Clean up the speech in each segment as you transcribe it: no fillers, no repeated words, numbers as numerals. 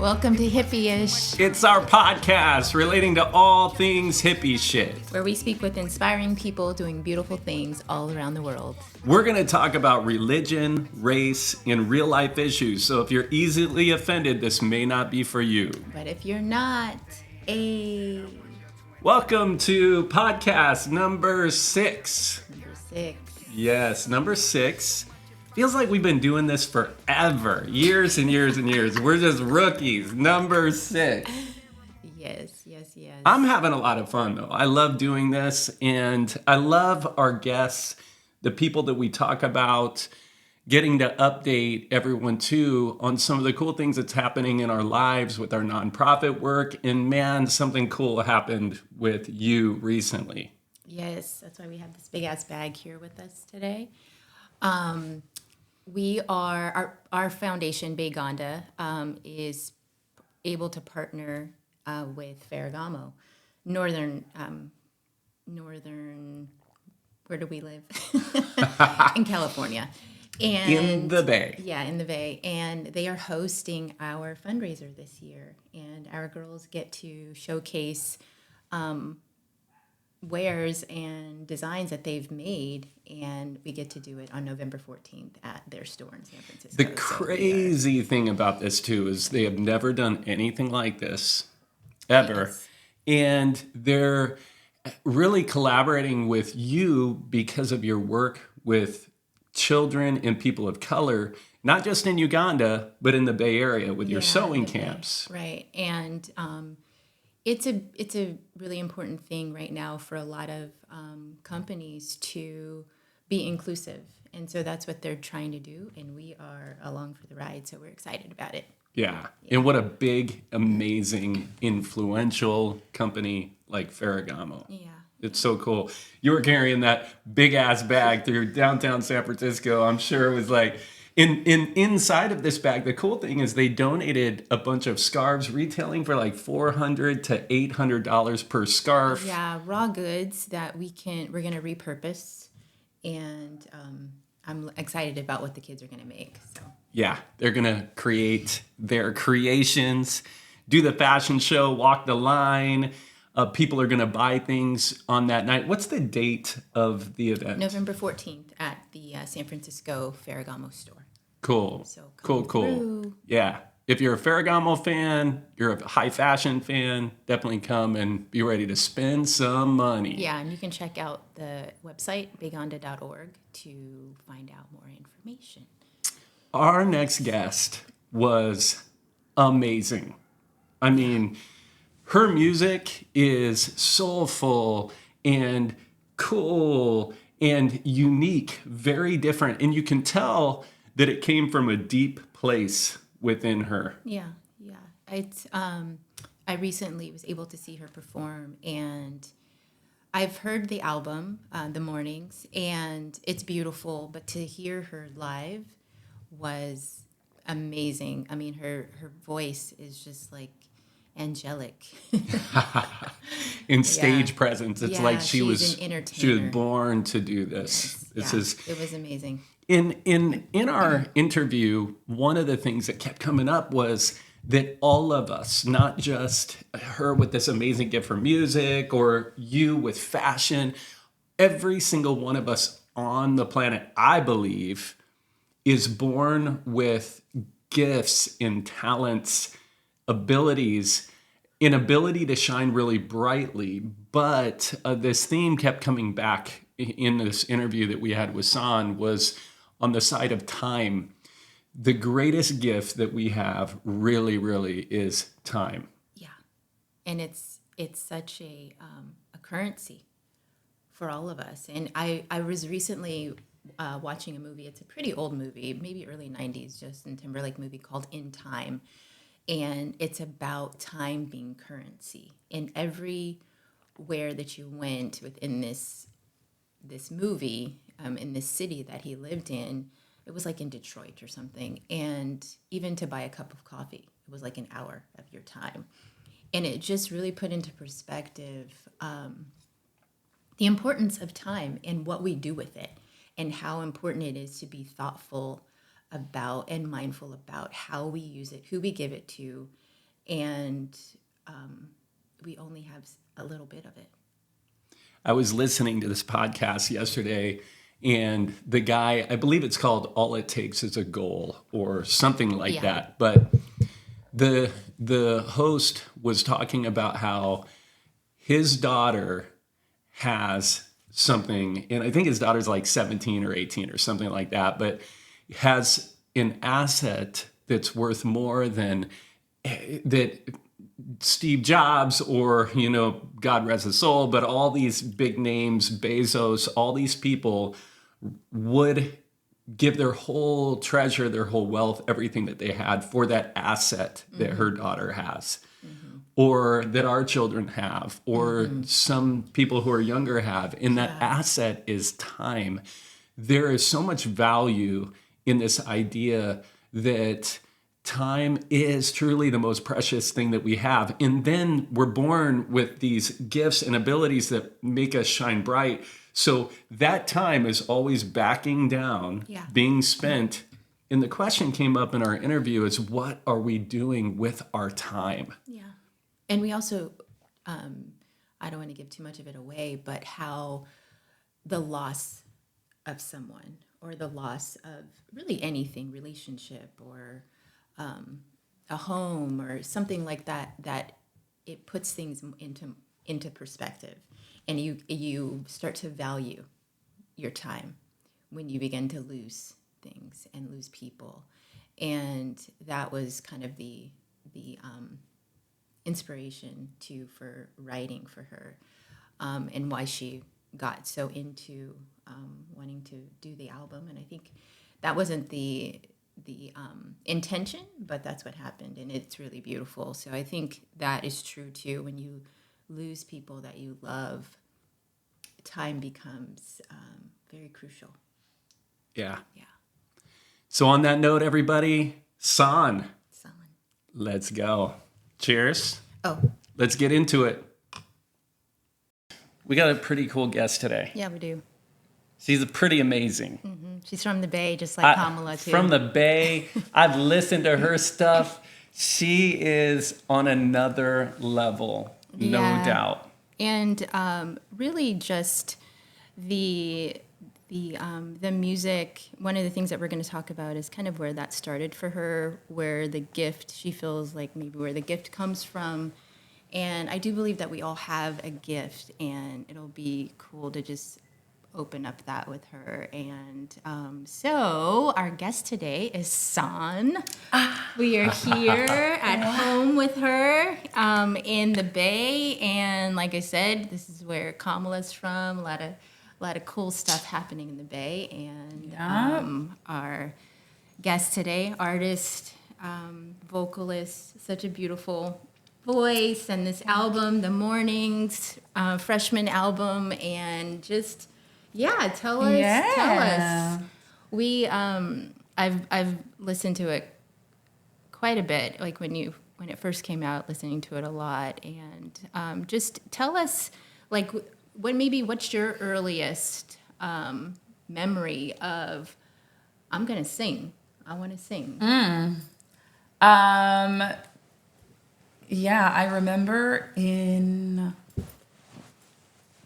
Welcome to Hippie-ish, It's our podcast relating to all things hippie shit. where we speak with inspiring people doing beautiful things all around the world. We're going to talk about religion, race, and real life issues. So if you're easily offended, this may not be for you. But if you're not, Welcome to podcast number 6. number 6. Yes, number 6. Feels like we've been doing this forever. Years and years and years. We're just rookies. Number 6. Yes. I'm having a lot of fun, though. I love doing this, and I love our guests, the people that we talk about, getting to update everyone, too, on some of the cool things that's happening in our lives with our nonprofit work. And, man, something cool happened with you recently. Yes, that's why we have this big-ass bag here with us today. We are, our foundation, Beganda, is able to partner with Ferragamo, northern, where do we live? In California. And In the Bay. Yeah, in the Bay. And they are hosting our fundraiser this year. And our girls get to showcase wares and designs that they've made, and we get to do it on November 14th at their store in San Francisco. The crazy thing about this, too, is they have never done anything like this, ever. Yes. And they're really collaborating with you because of your work with children and people of color, not just in Uganda, but in the Bay Area with your sewing camps. Right. And it's a really important thing right now for a lot of companies to be inclusive. And so that's what they're trying to do. And we are along for the ride. So we're excited about it. Yeah. And what a big, amazing, influential company like Ferragamo. Yeah. It's so cool. You were carrying that big ass bag through downtown San Francisco. I'm sure it was like inside of this bag. The cool thing is they donated a bunch of scarves retailing for like $400 to $800 per scarf. Yeah, raw goods that we're going to repurpose, and I'm excited about what the kids are going to make. So Yeah, they're gonna create their creations, do the fashion show, walk the line. People are gonna buy things on that night. What's the date of the event? November 14th at the San Francisco Ferragamo store. Cool. So Cool. through. Yeah. If you're a Ferragamo fan, you're a high fashion fan, definitely come and be ready to spend some money. Yeah, and you can check out the website, beganda.org, to find out more information. Our next guest was amazing. I mean, her music is soulful and cool and unique, very different. And you can tell that it came from a deep place within her. Yeah. It's I recently was able to see her perform, and I've heard the album, The Mornings, and it's beautiful, but to hear her live was amazing. I mean, her voice is just like angelic. In stage presence, it's like she she's was an entertainer. born to do this. This is it was amazing. in our interview, one of the things that kept coming up was that all of us, not just her with this amazing gift for music or you with fashion, every single one of us on the planet, I believe, is born with gifts and talents, abilities, an ability to shine really brightly. But this theme kept coming back in this interview that we had with Sahn was on the side of time. The greatest gift that we have really, really is time. Yeah, and it's such a currency for all of us. And I was recently watching a movie. It's a pretty old movie, maybe early 90s, Justin Timberlake movie called In Time. And it's about time being currency. And everywhere that you went within this movie, in this city that he lived in, it was like in Detroit or something. And even to buy a cup of coffee, it was like an hour of your time. And it just really put into perspective the importance of time and what we do with it, and how important it is to be thoughtful about and mindful about how we use it, who we give it to, and we only have a little bit of it. I was listening to this podcast yesterday, and the guy, I believe it's called All It Takes Is a Goal or something like Yeah. that. But the host was talking about how his daughter has something, and I think his daughter's like 17 or 18 or something like that, but has an asset that's worth more than that Steve Jobs or, God rest his soul, but all these big names, Bezos, all these people would give their whole treasure, their whole wealth, everything that they had for that asset that her daughter has, or that our children have, or some people who are younger have. And that asset is time. There is so much value in this idea that time is truly the most precious thing that we have. And then we're born with these gifts and abilities that make us shine bright. So that time is always backing down, being spent. And the question came up in our interview is, what are we doing with our time? Yeah. And we also, I don't want to give too much of it away, but how the loss of someone or the loss of really anything, relationship or a home or something like that, that it puts things into perspective, and you start to value your time when you begin to lose things and lose people. And that was kind of the inspiration too for writing for her, and why she got so into wanting to do the album. And I think that wasn't the intention, but that's what happened, and it's really beautiful. So I think that is true too. When you lose people that you love, time becomes very crucial. Yeah. Yeah. So on that note, everybody, sahn. Sahn. Let's go. Cheers. Oh, Let's get into it. We got a pretty cool guest today. yeah, we do. She's pretty amazing. She's from the Bay, just like Kamala too. From the Bay. I've listened to her stuff. She is on another level, no doubt. And really just the music. One of the things that we're going to talk about is kind of where that started for her, where the gift, she feels like maybe where the gift comes from. And I do believe that we all have a gift, and it'll be cool to just open up that with her. And so our guest today is Sahn. We are here at home with her in the Bay, and like I said, this is where Kamala's from. A lot of cool stuff happening in the Bay. And our guest today, artist, vocalist, such a beautiful voice, and this album, The Mornings, freshman album, and just tell us. We I've listened to it quite a bit, like when it first came out, listening to it a lot. And just tell us, like, what's your earliest memory of, I'm gonna sing, I want to sing? Yeah, I remember in,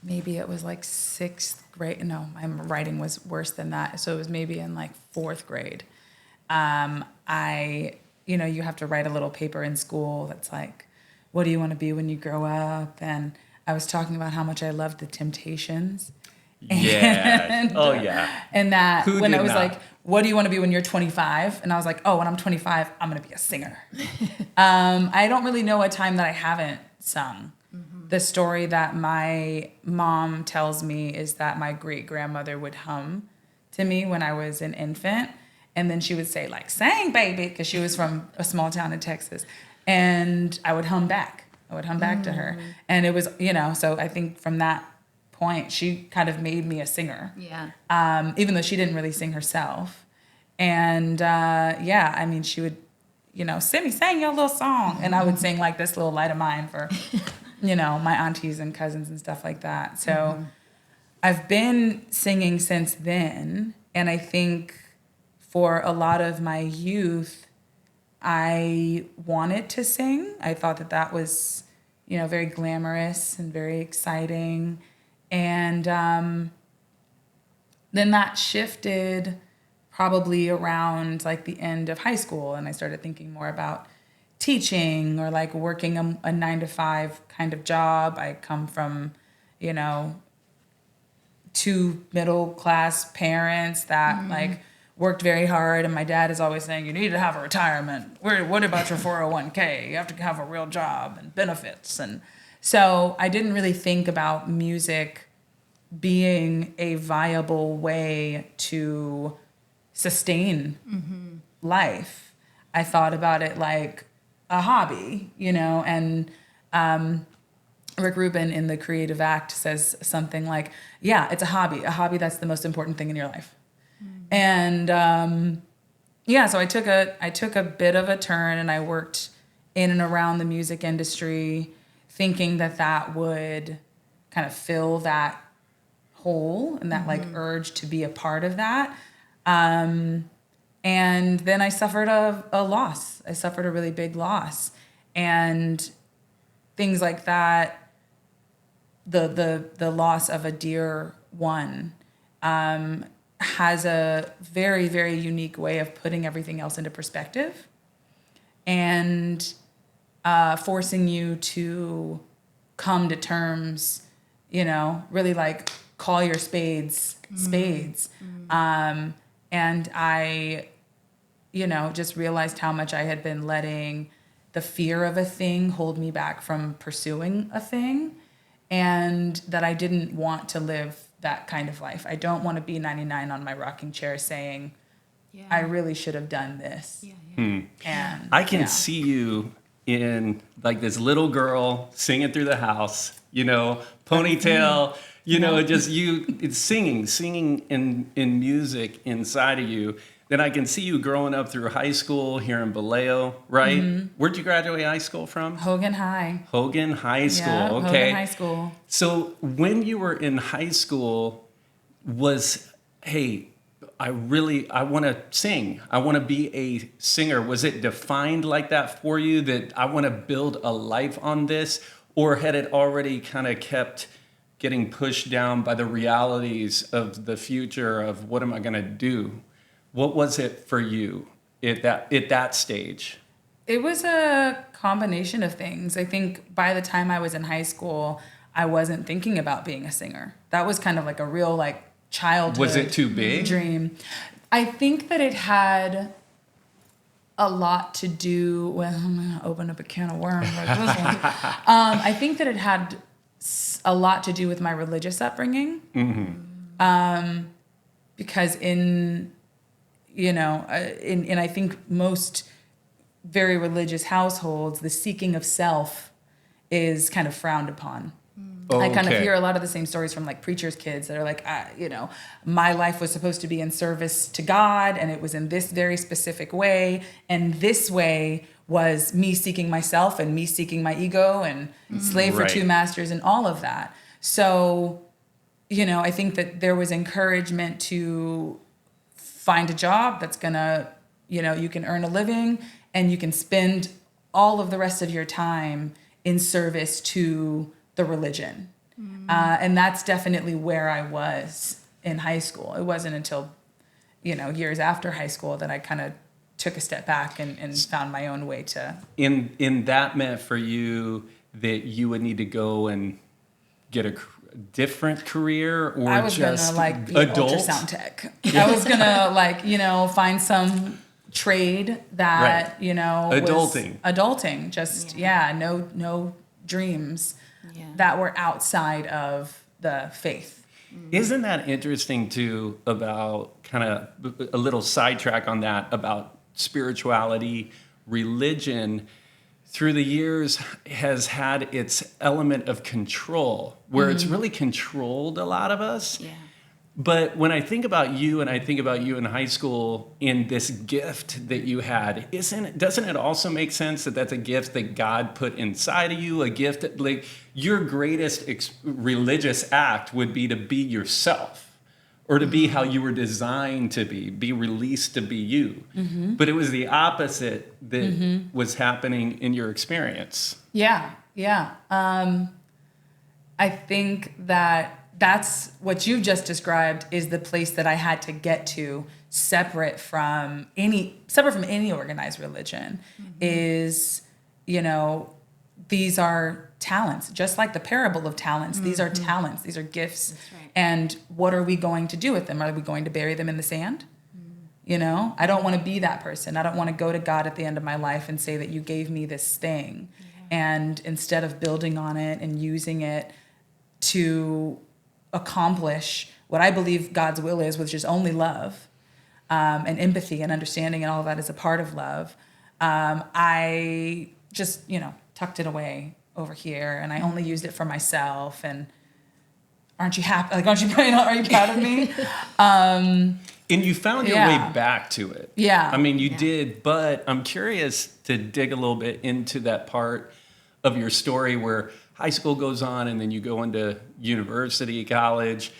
maybe it was like 6th grade. No, my writing was worse than that. So it was maybe in like 4th grade. You have to write a little paper in school that's like, what do you want to be when you grow up? And I was talking about how much I loved the Temptations. Yeah. Oh, yeah. And that Who when did I was not? like, what do you want to be when you're 25? And I was like, oh, when I'm 25, I'm going to be a singer. I don't really know a time that I haven't sung. Mm-hmm. The story that my mom tells me is that my great-grandmother would hum to me when I was an infant. And then she would say, like, sing, baby, because she was from a small town in Texas. And I would hum back. To her. And it was, so I think from that point, she kind of made me a singer. Yeah. Even though she didn't really sing herself. And she would, Simmy, sing your little song. And I would sing like this little light of mine for, my aunties and cousins and stuff like that. So I've been singing since then. And I think for a lot of my youth, I wanted to sing. I thought that that was, very glamorous and very exciting. And then that shifted probably around like the end of high school. And I started thinking more about teaching or like working a 9 to 5 kind of job. I come from, two middle class parents that like worked very hard, and my dad is always saying you need to have a retirement. What about your 401k? You have to have a real job and benefits. And so I didn't really think about music being a viable way to sustain life. I thought about it like a hobby, and Rick Rubin in The Creative Act says something like, yeah, it's a hobby that's the most important thing in your life. And so I took a bit of a turn, and I worked in and around the music industry, thinking that would kind of fill that hole and that like urge to be a part of that. And then I suffered a loss. I suffered a really big loss, and things like that. The loss of a dear one has a very, very unique way of putting everything else into perspective and forcing you to come to terms, really like call your spades spades. And I, just realized how much I had been letting the fear of a thing hold me back from pursuing a thing, and that I didn't want to live that kind of life. I don't want to be 99 on my rocking chair saying, I really should have done this. And I can see you in like this little girl singing through the house, ponytail, just it's singing in music inside of you. Then I can see you growing up through high school here in Vallejo, right? Where'd you graduate high school from? Hogan High. Hogan High School, Yeah, okay. Hogan High School. So when you were in high school, hey, I want to sing. I want to be a singer. Was it defined like that for you, that I want to build a life on this? Or had it already kind of kept getting pushed down by the realities of the future of what am I going to do? What was it for you at that stage? It was a combination of things. I think by the time I was in high school, I wasn't thinking about being a singer. That was kind of like a real like childhood Was it too big? dream. I think that it had a lot to do with, I'm going to open up a can of worms like this one. I think that it had a lot to do with my religious upbringing. Because in I think most very religious households, the seeking of self is kind of frowned upon. I kind of hear a lot of the same stories from like preachers' kids that are like, my life was supposed to be in service to God, and it was in this very specific way, and this way was me seeking myself and me seeking my ego and slave for two masters and all of that. So, I think that there was encouragement to find a job that's gonna, you can earn a living and you can spend all of the rest of your time in service to the religion. And that's definitely where I was in high school. It wasn't until, years after high school that I kind of took a step back and found my own way to. In that meant for you that you would need to go and get a different career, or I was just gonna be an ultrasound tech. I was gonna find some trade that adulting. was adulting. Just no dreams that were outside of the faith. Isn't that interesting too, about kind of a little sidetrack on that, about spirituality, religion through the years has had its element of control, where it's really controlled a lot of us. Yeah. But when I think about you, and I think about you in high school, in this gift that you had, doesn't it also make sense that that's a gift that God put inside of you? A gift that, like, your greatest religious act would be to be yourself, or to be how you were designed to be released to be you. But it was the opposite that was happening in your experience. Yeah, yeah. I think that that's what you just described is the place that I had to get to separate from any organized religion is, you know, these are talents, just like the parable of talents. These are talents, these are gifts. That's right. And what are we going to do with them? Are we going to bury them in the sand? You know, I don't want to be that person. I don't want to go to God at the end of my life and say that you gave me this thing. And instead of building on it and using it to accomplish what I believe God's will is, which is only love, and empathy and understanding, and all of that is a part of love. I just, you know, tucked it away over here, and I only used it for myself. And aren't you happy? Like, aren't you are you proud of me? And you found your Yeah. way back to it. Yeah. I mean, you did, but I'm curious to dig a little bit into that part of your story where high school goes on and then you go into university, college,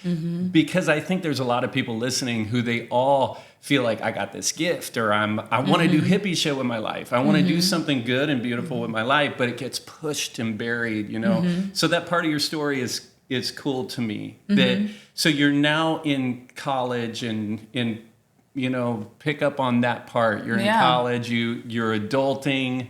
because I think there's a lot of people listening who they all feel like I got this gift, or I want to do hippie shit with my life. I want to do something good and beautiful with my life, but it gets pushed and buried, you know? So that part of your story is cool to me. That so you're now in college and you know, pick up on that part. You're in college, you're adulting,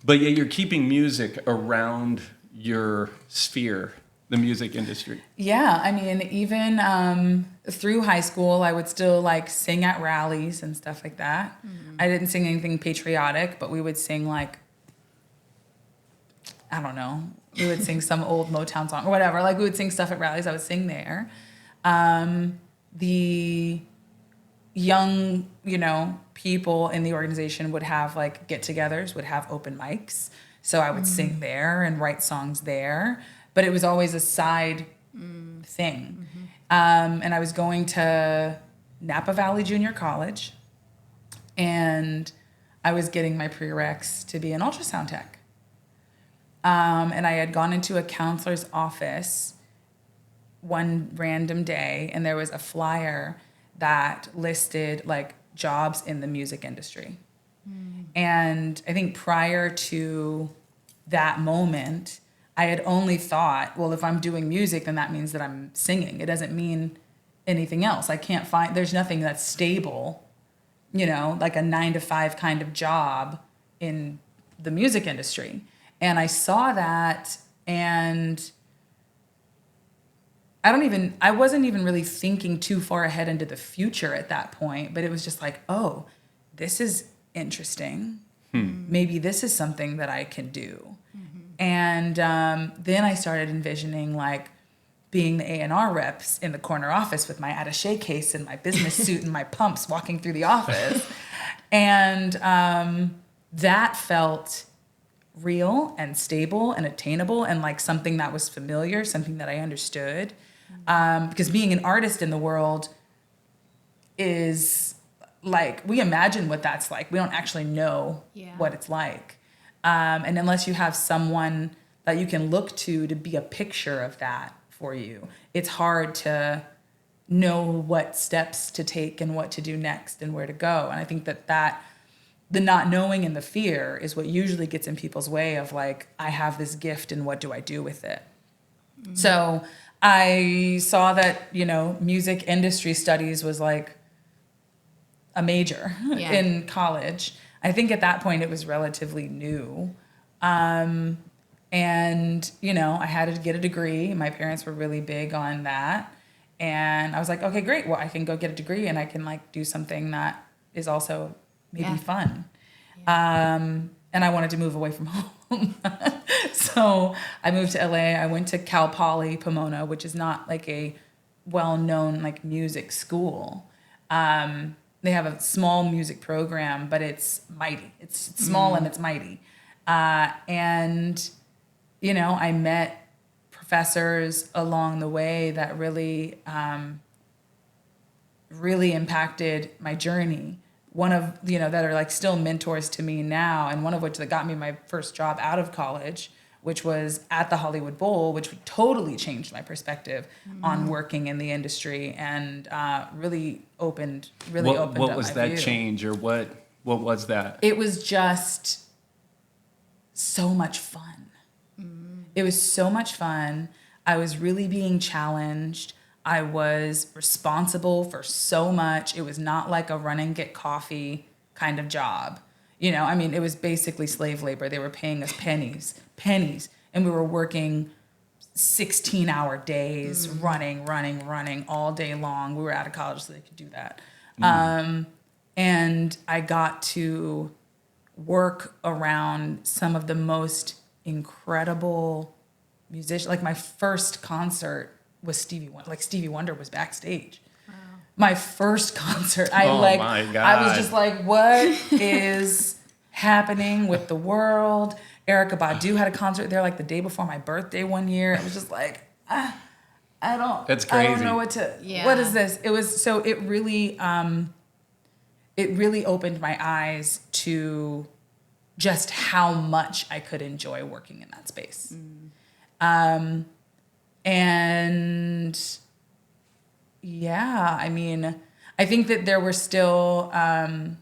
but yet you're keeping music around your sphere, the music industry. Yeah, I mean, even through high school, I would still like sing at rallies and stuff like that. I didn't sing anything patriotic, but we would sing like, I don't know, we would sing some old Motown song or whatever. Like we would sing stuff at rallies. I would sing there. The young, you know, people in the organization would have like get-togethers, would have open mics. So I would sing there and write songs there, but it was always a side thing. And I was going to Napa Valley Junior College, and I was getting my prereqs to be an ultrasound tech. And I had gone into a counselor's office one random day, and there was a flyer that listed like jobs in the music industry. And I think prior to that moment, I had only thought, well, if I'm doing music, then that means that I'm singing. It doesn't mean anything else. I can't find, there's nothing that's stable, you know, like a 9-to-5 kind of job in the music industry. And I saw that, and I wasn't even really thinking too far ahead into the future at that point, but it was just like, oh, this is interesting. Maybe this is something that I can do. And then I started envisioning like being the A&R reps in the corner office with my attaché case and my business suit and my pumps walking through the office. And that felt real and stable and attainable and like something that was familiar, something that I understood. Because being an artist in the world is like, we imagine what that's like. We don't actually know what it's like. And unless you have someone that you can look to be a picture of that for you, it's hard to know what steps to take and what to do next and where to go. And I think that the not knowing and the fear is what usually gets in people's way of like, I have this gift and what do I do with it? So I saw that, you know, music industry studies was like a major in college. I think at that point it was relatively new. And, you know, I had to get a degree. My parents were really big on that. And I was like, okay, great. Well, I can go get a degree and I can like do something that is also maybe fun. And I wanted to move away from home. So I moved to LA. I went to Cal Poly Pomona, which is not like a well-known like music school. They have a small music program, but it's mighty. It's small and it's mighty. And, you know, I met professors along the way that really, really impacted my journey. One of, you know, that are like still mentors to me now, and one of which that got me my first job out of college which was at the Hollywood Bowl, which totally changed my perspective on working in the industry, and really opened What up was my that view. change, or what was that? It was just so much fun. It was so much fun. I was really being challenged. I was responsible for so much. It was not like a run and get coffee kind of job. You know, I mean, it was basically slave labor. They were paying us pennies. And we were working 16-hour days, running all day long. We were out of college, so they could do that. And I got to work around some of the most incredible musicians. Like my first concert was Stevie Wonder. Like Stevie Wonder was backstage. Wow. My first concert, My God. I was just like, what is happening with the world? Erykah Badu had a concert there like the day before my birthday one year. I was just like, I don't That's I don't crazy. know what Yeah. what is this? It really opened my eyes to just how much I could enjoy working in that space. And yeah, I mean, I think that there were still, I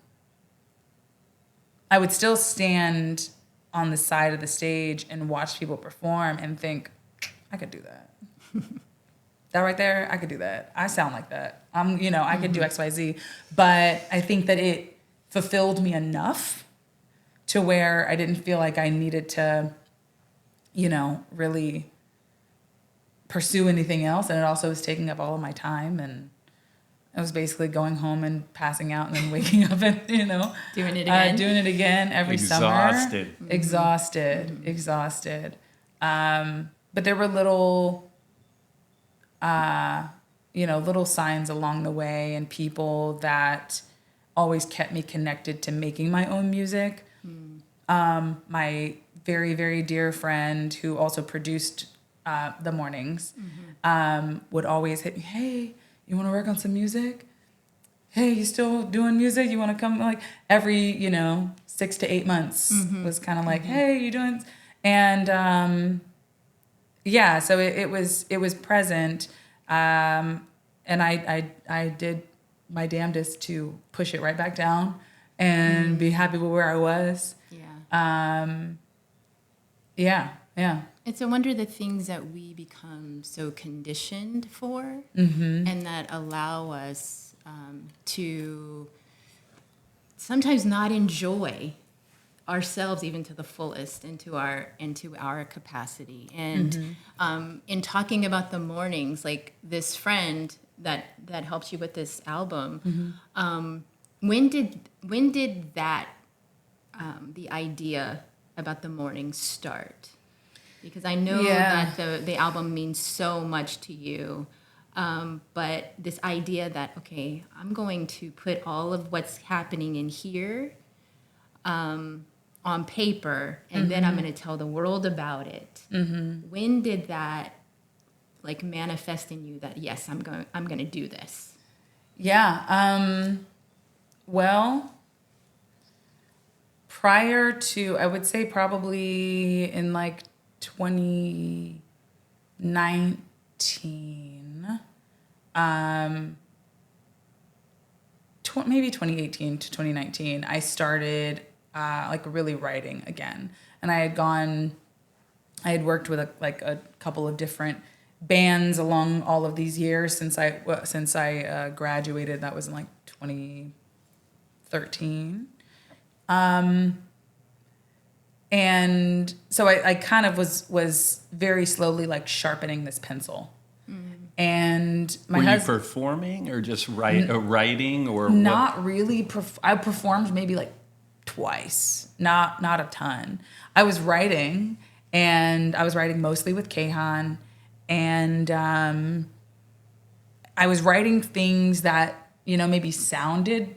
would still stand on the side of the stage and watch people perform and think, I could do that. That right there, I could do that. I sound like that. I could do X, Y, Z. But I think that it fulfilled me enough to where I didn't feel like I needed to, really pursue anything else. And it also was taking up all of my time. And I was basically going home and passing out and then waking up and, Doing it again. doing it again every Exhausted. summer. Exhausted. But there were little, little signs along the way and people that always kept me connected to making my own music. My very, very dear friend who also produced the mornings would always hit me, hey, you want to work on some music? Hey, you still doing music? You want to come? Like every, 6 to 8 months was kind of like, hey, you doing? And so it was present. And I did my damnedest to push it right back down and be happy with where I was. Yeah. Yeah. It's a wonder the things that we become so conditioned for and that allow us to sometimes not enjoy ourselves even to the fullest into our capacity. And in talking about the mornings, like this friend that helped you with this album, when did that the idea about the mornings start? Because I know that the album means so much to you. But this idea that, okay, I'm going to put all of what's happening in here on paper, and then I'm going to tell the world about it. When did that manifest in you that, yes, I'm going to do this? Yeah. Well, prior to, I would say probably in 2019, maybe 2018 to 2019, I started really writing again. And I had worked with a couple of different bands along all of these years since I graduated. That was in 2013. And so I kind of was very slowly sharpening this pencil. And my Were you husband, performing or just writing or not what? really. I performed maybe twice, not a ton. I was writing, and I was writing mostly with Kahan, and I was writing things that maybe sounded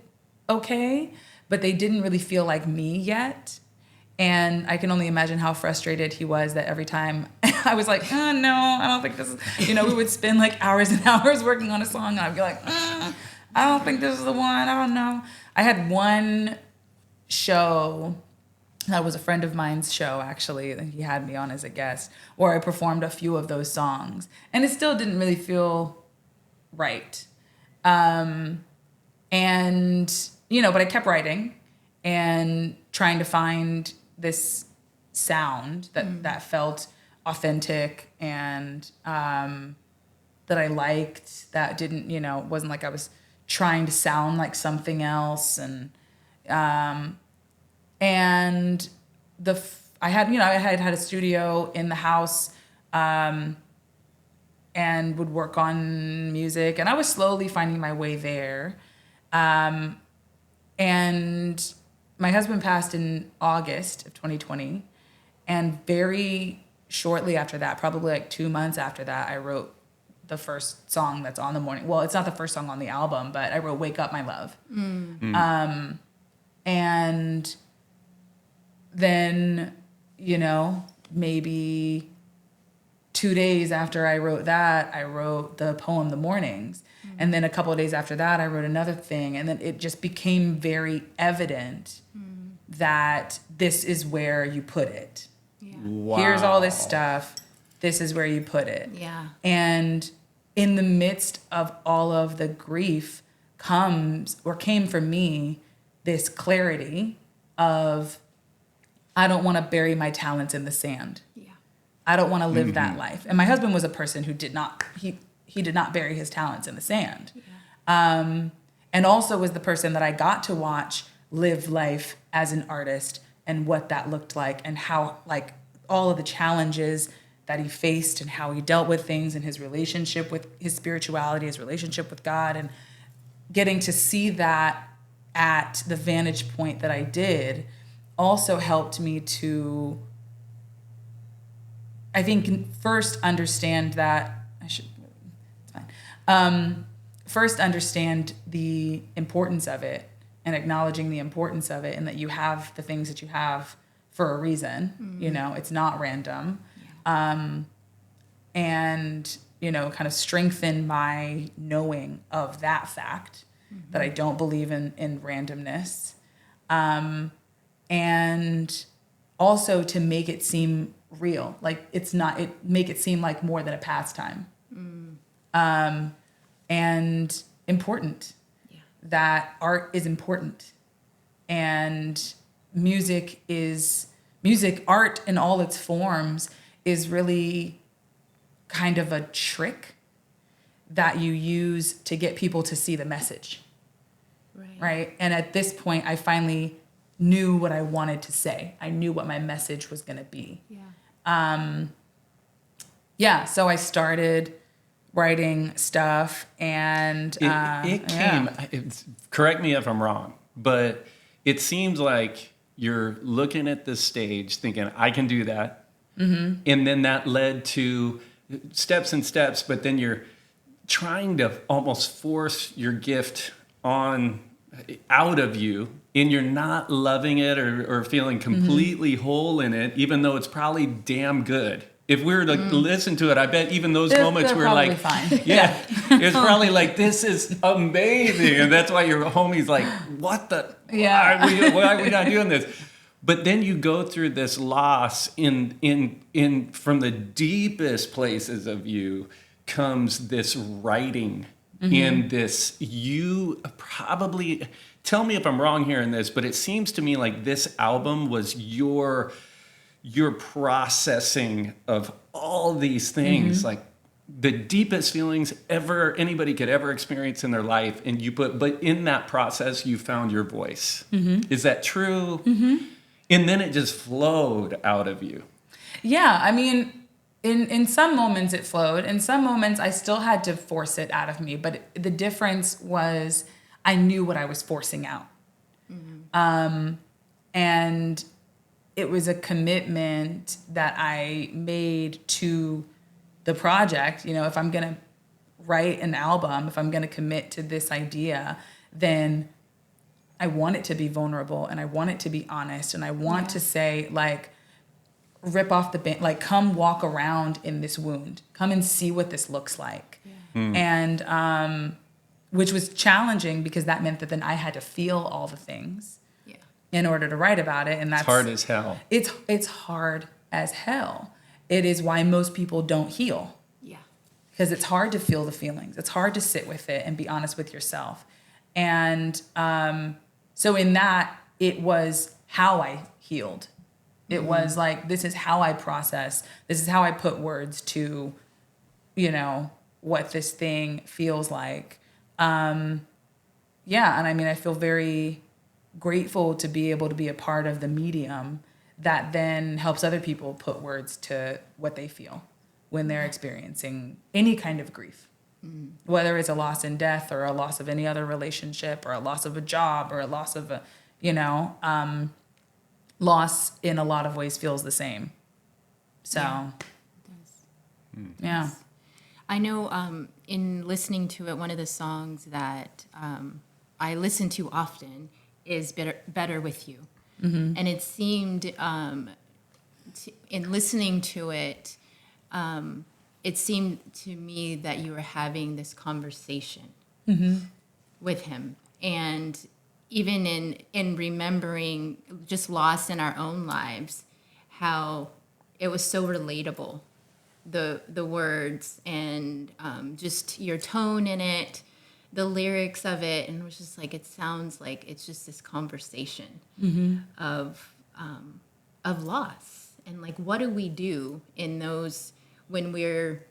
okay, but they didn't really feel like me yet. And I can only imagine how frustrated he was that every time I was like, oh, no, I don't think this is, we would spend hours and hours working on a song. And I'd be like, I don't think this is the one. I don't know. I had one show That was a friend of mine's show, actually. He had me on as a guest, where I performed a few of those songs. And it still didn't really feel right. And, but I kept writing and trying to find this sound that felt authentic and that I liked, that didn't, wasn't like I was trying to sound like something else. And I had a studio in the house, and would work on music, and I was slowly finding my way there. And my husband passed in August of 2020, and very shortly after that, probably like 2 months after that, I wrote the first song that's on the morning. Well, it's not the first song on the album, but I wrote "Wake Up, My Love." And then, maybe 2 days after I wrote that, I wrote the poem "The Mornings." And then a couple of days after that, I wrote another thing. And then it just became very evident that this is where you put it. Yeah. Wow. Here's all this stuff. This is where you put it. Yeah. And in the midst of all of the grief came for me this clarity of, I don't want to bury my talents in the sand. Yeah. I don't want to live that life. And my husband was a person who did not bury his talents in the sand. Yeah. And also was the person that I got to watch live life as an artist and what that looked like, and how, like, all of the challenges that he faced and how he dealt with things, and his relationship with his spirituality, his relationship with God, and getting to see that at the vantage point that I did also helped me to, I think, first understand that first understand the importance of it, and acknowledging the importance of it, and that you have the things that you have for a reason. It's not random. And kind of strengthen my knowing of that fact, that I don't believe in randomness, and also to make it seem real, like make it seem like more than a pastime, and important. Yeah. That art is important, and art in all its forms is really kind of a trick that you use to get people to see the message. Right? And at this point, I finally knew what I wanted to say. I knew what my message was going to be. Yeah. So I started writing stuff, and it came. Correct me if I'm wrong, but it seems like you're looking at this stage thinking, I can do that. And then that led to steps and steps, but then you're trying to almost force your gift out of you, and you're not loving it or feeling completely whole in it, even though it's probably damn good. If we were to listen to it, I bet even those moments we're like, fine. yeah, it's probably like, this is amazing. And that's why your homie's like, what the, why are we not doing this? But then you go through this loss in from the deepest places of you comes this writing, in this, you probably, tell me if I'm wrong here in this, but it seems to me like this album was your processing of all these things, like the deepest feelings anybody could ever experience in their life, and but in that process you found your voice. Is that true? And then it just flowed out of you. Yeah, I mean, in some moments it flowed. In some moments I still had to force it out of me, but the difference was I knew what I was forcing out. And it was a commitment that I made to the project. If I'm going to write an album, if I'm going to commit to this idea, then I want it to be vulnerable, and I want it to be honest, and I want to say, like, rip off the band, like, come walk around in this wound, come and see what this looks like. And which was challenging, because that meant that then I had to feel all the things. in order to write about it. And that's It's hard as hell. It's hard as hell. It is why most people don't heal. Yeah. Because it's hard to feel the feelings. It's hard to sit with it and be honest with yourself. And so in that, it was how I healed. It was like, this is how I process. This is how I put words to, what this thing feels like. Yeah, and I mean, I feel very grateful to be able to be a part of the medium that then helps other people put words to what they feel when they're experiencing any kind of grief, whether it's a loss in death or a loss of any other relationship or a loss of a job or a loss of a, loss in a lot of ways feels the same. So, It does. yeah. I know in listening to it, one of the songs that I listen to often is Better With You. Mm-hmm. And it seemed, in listening to it, it seemed to me that you were having this conversation with him. And even in remembering just loss in our own lives, how it was so relatable, the words and just your tone in it, the lyrics of it, and it was just like, it sounds like it's just this conversation of loss. And like, what do we do in those when we're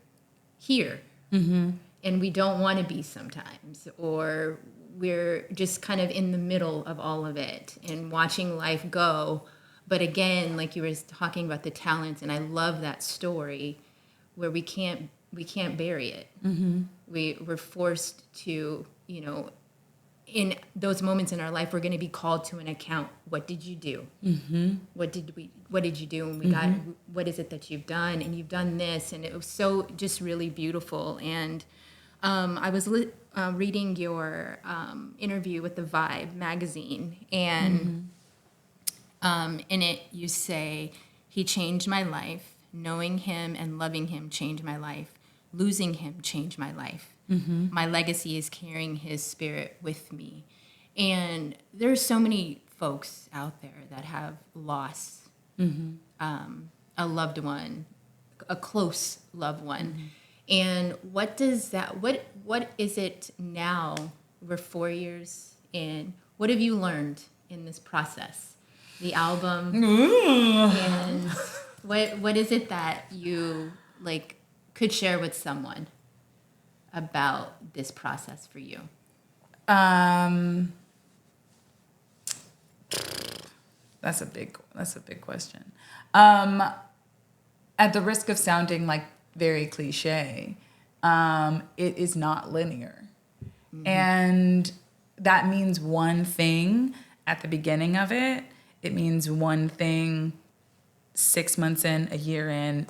here and we don't want to be sometimes, or we're just kind of in the middle of all of it and watching life go. But again, like you were talking about the talents, and I love that story where we can't bury it. We're forced to, in those moments in our life, we're going to be called to an account. What did you do? What did you do? And we got, what is it that you've done? And you've done this. And it was so just really beautiful. And I was reading your interview with the Vibe magazine, and in it you say, he changed my life. Knowing him and loving him changed my life. Losing him changed my life. My legacy is carrying his spirit with me. And there's so many folks out there that have lost a loved one, a close loved one. And what does that, what is it now? We're 4 years in. What have you learned in this process? The album. And what is it that you could share with someone about this process for you? That's a big question. At the risk of sounding like very cliche, it is not linear. And that means one thing at the beginning of it. It means one thing 6 months in, a year in.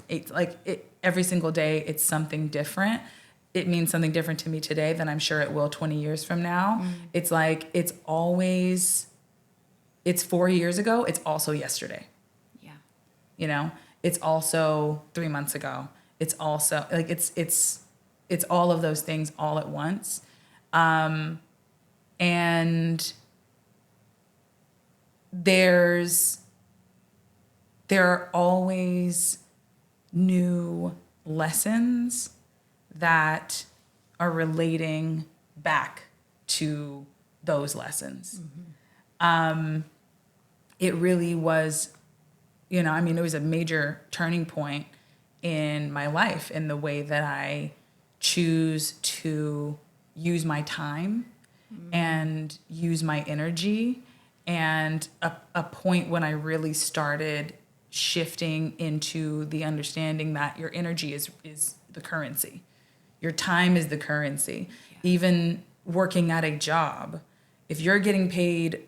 Every single day, it's something different. It means something different to me today than I'm sure it will 20 years from now. It's like, it's 4 years ago. It's also yesterday. Yeah. It's also 3 months ago. It's also it's all of those things all at once. And there are always new lessons that are relating back to those lessons. It really was, it was a major turning point in my life in the way that I choose to use my time and use my energy, and a point when I really started shifting into the understanding that your energy is the currency. Your time is the currency. Yeah. Even working at a job, if you're getting paid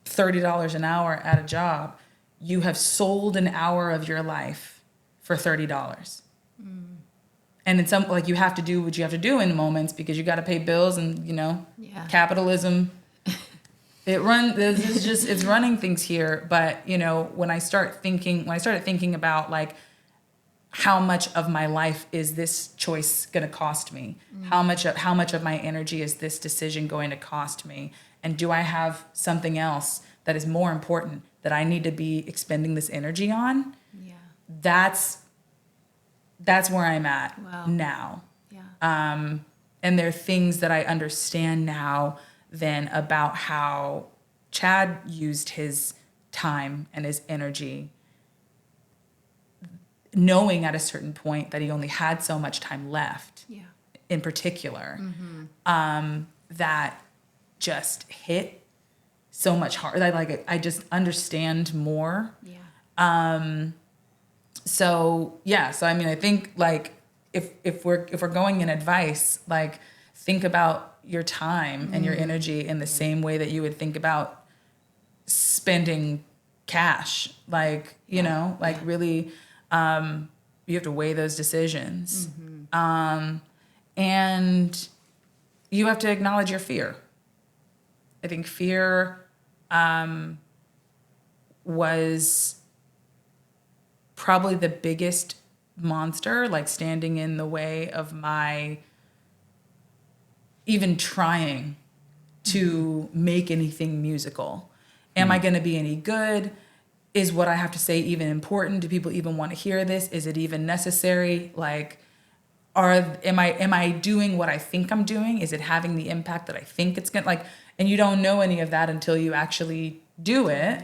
$30 an hour at a job, you have sold an hour of your life for $30. And it's you have to do what you have to do in moments because you got to pay bills and, capitalism. It's running things here. But, when I started thinking about how much of my life is this choice going to cost me? How much of my energy is this decision going to cost me? And do I have something else that is more important, that I need to be expending this energy on, Yeah. that's where I'm at Wow. now. Yeah. And there are things that I understand now then about how Chad used his time and his energy, knowing at a certain point that he only had so much time left Yeah. in particular, that just hit so much hard. I just understand more. Yeah. So I mean, I think like if we're going in advice, like think about your time and your energy in the same way that you would think about spending cash. Like, you know, like really, you have to weigh those decisions. And you have to acknowledge your fear. I think fear was probably the biggest monster, like standing in the way of my even trying to make anything musical. Am I going to be any good? Is what I have to say even important? Do people even want to hear this? Is it even necessary? Like, am I doing what I think I'm doing? Is it having the impact that I think it's gonna, like? And you don't know any of that until you actually do it.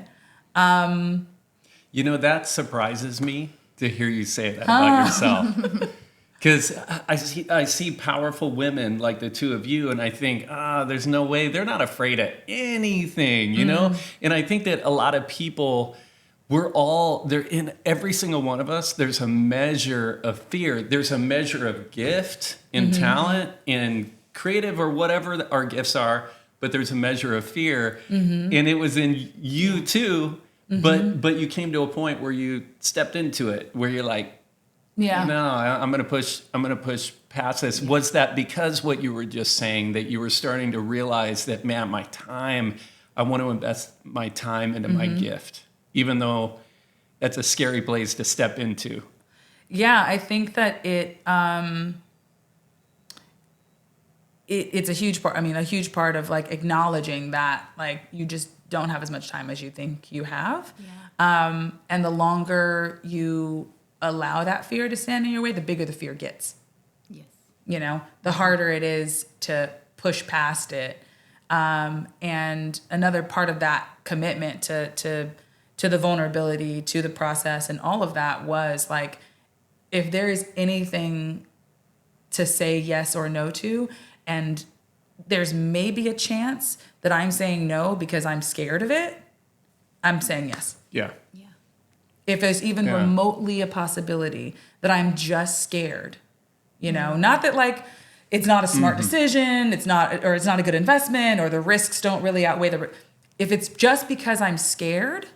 You know, that surprises me to hear you say that about yourself. Because I see powerful women like the two of you, and I think, there's no way. They're not afraid of anything, you know? And I think that a lot of people, they're in every single one of us, there's a measure of fear. There's a measure of gift and talent and creative or whatever our gifts are, but there's a measure of fear. And it was in you too, but you came to a point where you stepped into it, where you're like, Yeah. no, I'm gonna push past this. Was that because what you were just saying, that you were starting to realize that, man, I want to invest my time into my gift, even though that's a scary place to step into? Yeah, I think that it's a huge part. I mean, a huge part of like acknowledging that like you just don't have as much time as you think you have. Yeah. And the longer you allow that fear to stand in your way, the bigger the fear gets. Yes. You know, the harder it is to push past it. And another part of that commitment to the vulnerability, to the process, and all of that was like, if there is anything to say yes or no to, and there's maybe a chance that I'm saying no because I'm scared of it, I'm saying yes. Yeah. Yeah. If there's even Yeah. remotely a possibility that I'm just scared, you know, not that like it's not a smart decision, it's not a good investment, or the risks don't really outweigh if it's just because I'm scared,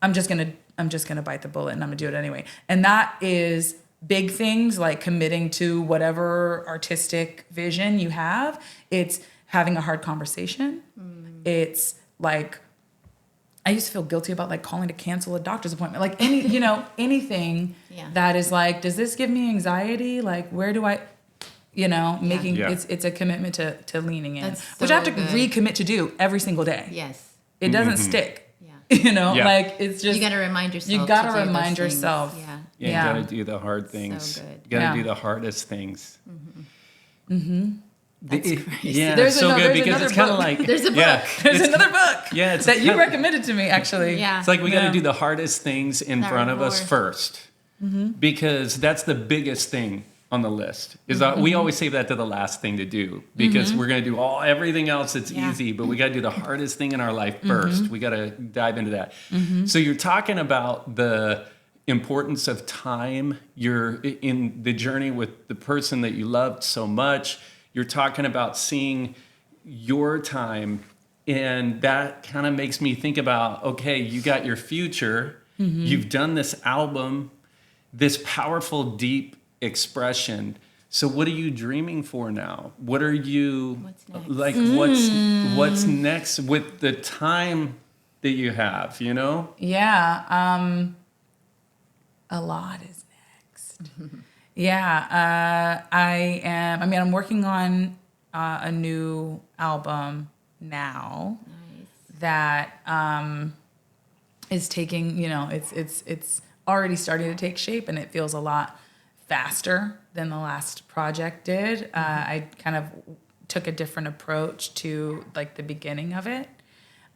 I'm just gonna bite the bullet and I'm gonna do it anyway. And that is big things like committing to whatever artistic vision you have. It's having a hard conversation. It's like, I used to feel guilty about like calling to cancel a doctor's appointment, like anything Yeah. that is like, does this give me anxiety? Like, where do I, making Yeah. it's a commitment to leaning in, That's which I have so to good. recommit to do every single day. Yes. It doesn't stick, Yeah. Yeah. like it's just, You got to remind yourself. you got to to do those remind things. yourself. Yeah. Yeah, Yeah. you gotta do the hard things. good. You gotta Yeah. do the hardest things. That's crazy. Yeah, There's so another- good there's because it's another kind of book. like There's a yeah, book. There's it's- another book Yeah, it's that you kinda- recommended to me, actually. Yeah. It's like we got to Yeah. do the hardest things in That front of us reward. first, because that's the biggest thing on the list. Is that we always save that to the last thing to do, because we're going to do everything else that's Yeah. easy, but we got to do the hardest thing in our life first. We got to dive into that. So you're talking about the importance of time. You're in the journey with the person that you loved so much. You're talking about seeing your time. And that kind of makes me think about, okay, you got your future. You've done this album, this powerful, deep expression. So what are you dreaming for now? What are you What's next? like? What's next with the time that you have? You know? Yeah. A lot is next. Yeah. I'm working on a new album now Nice. that is taking, it's already starting to take shape, and it feels a lot faster than the last project did. I kind of took a different approach to like the beginning of it.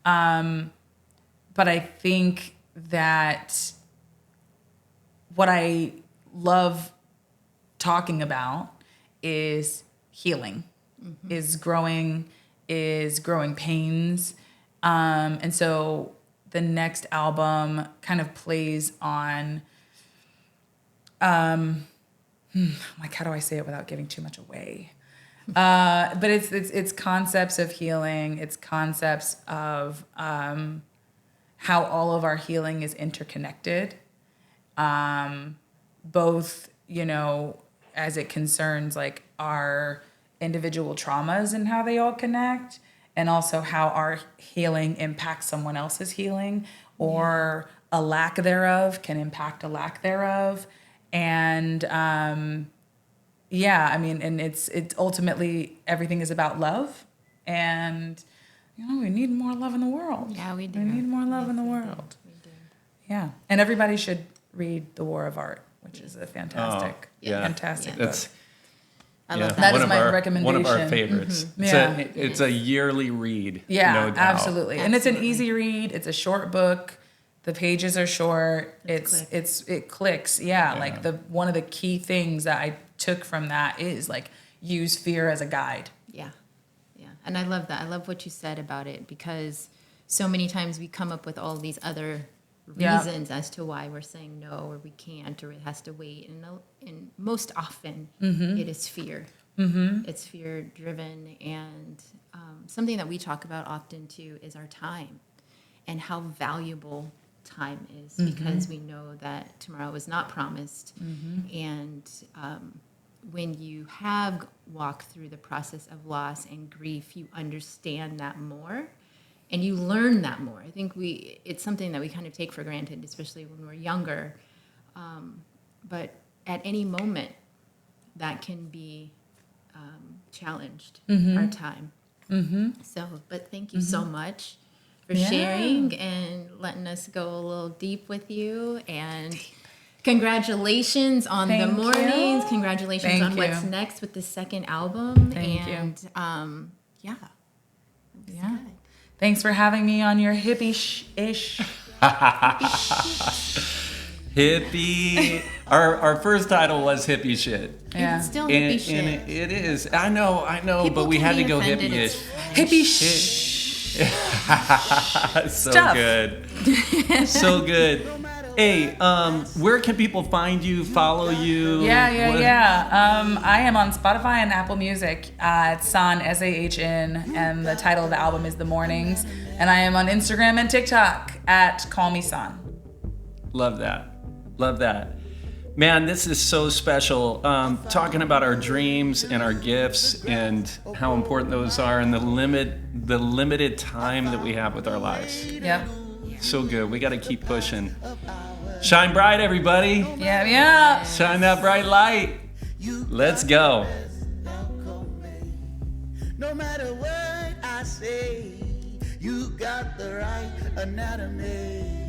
But I think that what I love talking about is healing, is growing pains. And so the next album kind of plays on, like, how do I say it without giving too much away? But it's concepts of healing. It's concepts of how all of our healing is interconnected, both, as it concerns like our individual traumas and how they all connect, and also how our healing impacts someone else's healing, or a lack thereof can impact a lack thereof. And and it's ultimately, everything is about love, and we need more love in the world. Yeah, we do. We need more love in the world. We do. Yeah, and everybody should read The War of Art, which is a fantastic, fantastic book. I love that. That is one of my our recommendation. One of our favorites. It's a yearly read. Yeah, no doubt. absolutely. And it's an easy read. It's a short book. The pages are short. It clicks. Yeah, like one of the key things that I took from that is like, use fear as a guide. Yeah. And I love that. I love what you said about it, because so many times we come up with all these other reasons as to why we're saying no, or we can't, or it has to wait. And most often it is fear. It's fear driven. And something that we talk about often too is our time, and how valuable time is, because we know that tomorrow is not promised. And when you have walked through the process of loss and grief, you understand that more, and you learn that more. I think it's something that we kind of take for granted, especially when we're younger. But at any moment, that can be challenged, our time. So, but thank you so much for sharing and letting us go a little deep with you. And congratulations on the mornings. Congratulations on what's next with the second album. Thank you. Yeah. Thanks for having me on your hippie-ish. Hippie. Our first title was Hippie Shit. Yeah. It's still hippie shit. And it is. I know, People but we can had to be go offended. hippie-ish. Hippie-ish. So Stuff. good. So good. Hey, where can people find you, follow you? Yeah. I am on Spotify and Apple Music. It's Sahn, SAHN, and the title of the album is The Mornings. And I am on Instagram and TikTok at Call Me Sahn. Love that. Man, this is so special. Talking about our dreams and our gifts and how important those are, and the limited time that we have with our lives. Yep. So good. We got to keep pushing. Shine bright, everybody. Yeah. Shine that bright light. Let's go. No matter what I say, you got the right anatomy.